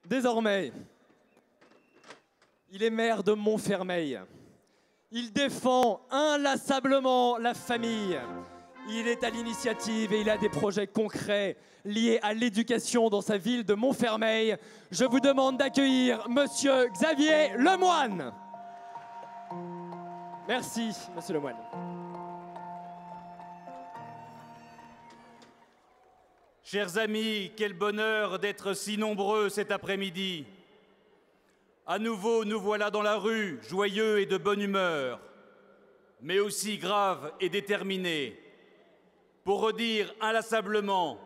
Désormais, il est maire de Montfermeil. Il défend inlassablement la famille. Il est à l'initiative et il a des projets concrets liés à l'éducation dans sa ville de Montfermeil. Je vous demande d'accueillir Monsieur Xavier Lemoine. Merci, Monsieur Lemoine. Chers amis, quel bonheur d'être si nombreux cet après-midi. À nouveau, nous voilà dans la rue, joyeux et de bonne humeur, mais aussi graves et déterminés, pour redire inlassablement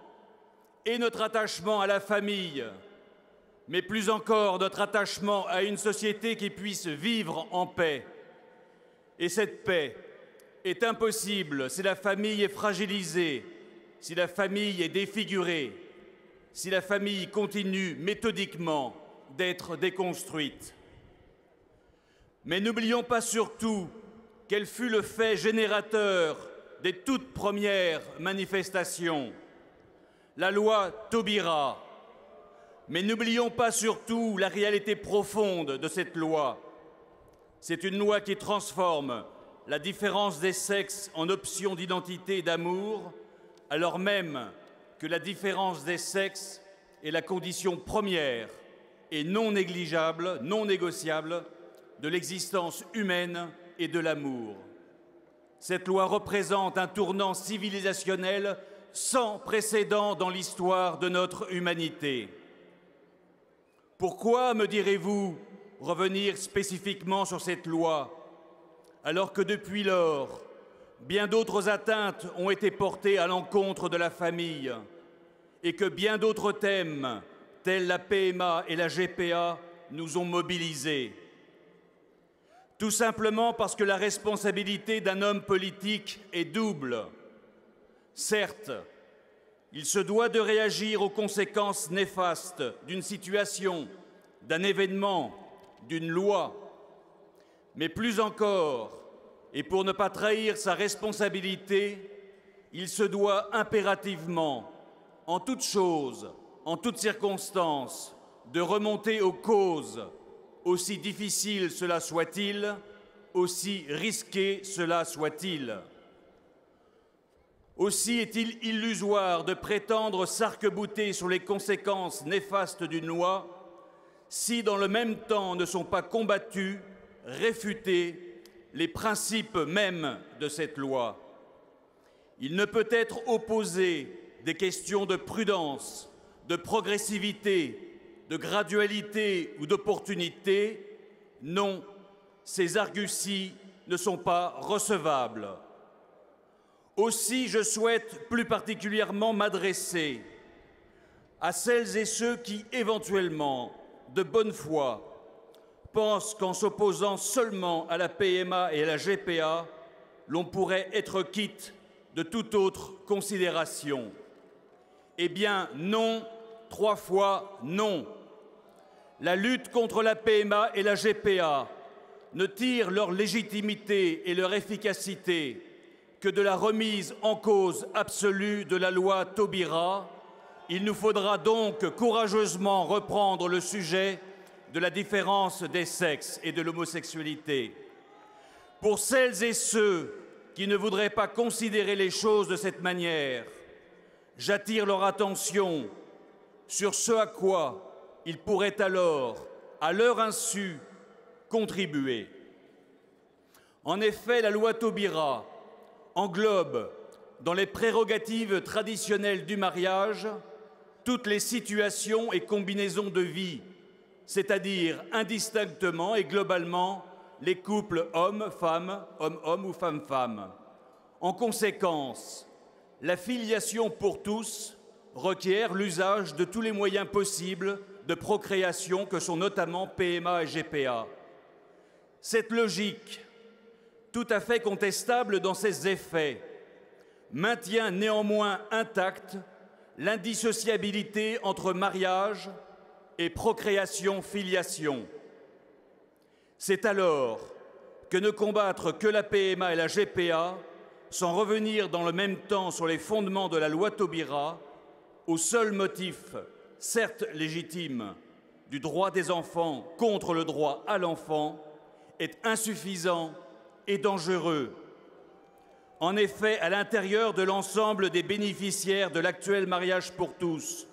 et notre attachement à la famille, mais plus encore notre attachement à une société qui puisse vivre en paix. Et cette paix est impossible si la famille est fragilisée, si la famille est défigurée, si la famille continue méthodiquement d'être déconstruite. Mais n'oublions pas surtout quel fut le fait générateur des toutes premières manifestations, la loi Taubira. Mais n'oublions pas surtout la réalité profonde de cette loi. C'est une loi qui transforme la différence des sexes en option d'identité et d'amour, alors même que la différence des sexes est la condition première et non négligeable, non négociable de l'existence humaine et de l'amour. Cette loi représente un tournant civilisationnel sans précédent dans l'histoire de notre humanité. Pourquoi, me direz-vous, revenir spécifiquement sur cette loi, alors que depuis lors, bien d'autres atteintes ont été portées à l'encontre de la famille et que bien d'autres thèmes, tels la PMA et la GPA, nous ont mobilisés. Tout simplement parce que la responsabilité d'un homme politique est double. Certes, il se doit de réagir aux conséquences néfastes d'une situation, d'un événement, d'une loi, mais plus encore, et pour ne pas trahir sa responsabilité, il se doit impérativement, en toute chose, en toutes circonstances, de remonter aux causes, aussi difficile cela soit-il, aussi risqué cela soit-il. Aussi est-il illusoire de prétendre s'arc-bouter sur les conséquences néfastes d'une loi si, dans le même temps, ne sont pas combattus, réfutés, les principes mêmes de cette loi. Il ne peut être opposé des questions de prudence, de progressivité, de gradualité ou d'opportunité. Non, ces arguties ne sont pas recevables. Aussi, je souhaite plus particulièrement m'adresser à celles et ceux qui, éventuellement, de bonne foi, pensent qu'en s'opposant seulement à la PMA et à la GPA, l'on pourrait être quitte de toute autre considération. Eh bien, non, 3 fois non. La lutte contre la PMA et la GPA ne tire leur légitimité et leur efficacité que de la remise en cause absolue de la loi Taubira. Il nous faudra donc courageusement reprendre le sujet de la différence des sexes et de l'homosexualité. Pour celles et ceux qui ne voudraient pas considérer les choses de cette manière, j'attire leur attention sur ce à quoi ils pourraient alors, à leur insu, contribuer. En effet, la loi Taubira englobe, dans les prérogatives traditionnelles du mariage, toutes les situations et combinaisons de vie, c'est-à-dire indistinctement et globalement les couples hommes-femmes, homme-homme ou femme-femme. En conséquence, la filiation pour tous requiert l'usage de tous les moyens possibles de procréation que sont notamment PMA et GPA. Cette logique, tout à fait contestable dans ses effets, maintient néanmoins intacte l'indissociabilité entre mariage et procréation-filiation. C'est alors que ne combattre que la PMA et la GPA, sans revenir dans le même temps sur les fondements de la loi Taubira, au seul motif, certes légitime, du droit des enfants contre le droit à l'enfant est insuffisant et dangereux. En effet, à l'intérieur de l'ensemble des bénéficiaires de l'actuel mariage pour tous,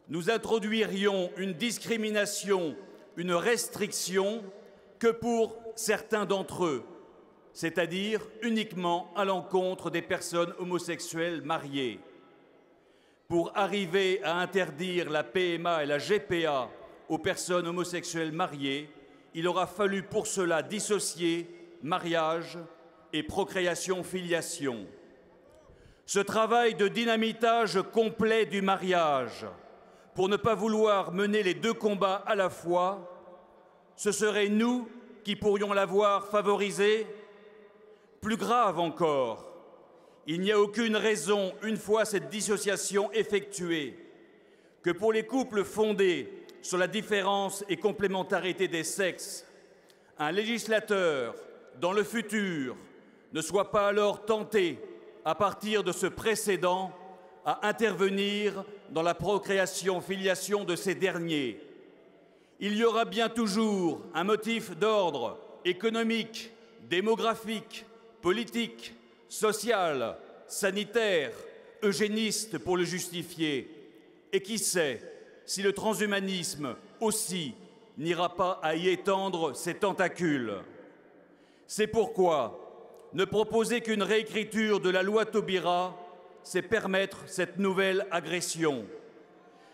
nous introduirions une discrimination, une restriction que pour certains d'entre eux, c'est-à-dire uniquement à l'encontre des personnes homosexuelles mariées. Pour arriver à interdire la PMA et la GPA aux personnes homosexuelles mariées, il aura fallu pour cela dissocier mariage et procréation-filiation. Ce travail de dynamitage complet du mariage, pour ne pas vouloir mener les deux combats à la fois, ce serait nous qui pourrions l'avoir favorisé. Plus grave encore, il n'y a aucune raison, une fois cette dissociation effectuée, que pour les couples fondés sur la différence et complémentarité des sexes, un législateur, dans le futur, ne soit pas alors tenté, à partir de ce précédent, à intervenir dans la procréation-filiation de ces derniers. Il y aura bien toujours un motif d'ordre économique, démographique, politique, social, sanitaire, eugéniste pour le justifier. Et qui sait si le transhumanisme aussi n'ira pas à y étendre ses tentacules. C'est pourquoi ne proposer qu'une réécriture de la loi Taubira, c'est permettre cette nouvelle agression.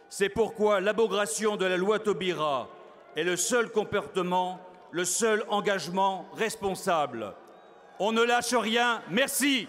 C'est pourquoi l'abrogation de la loi Taubira est le seul comportement, le seul engagement responsable. On ne lâche rien. Merci.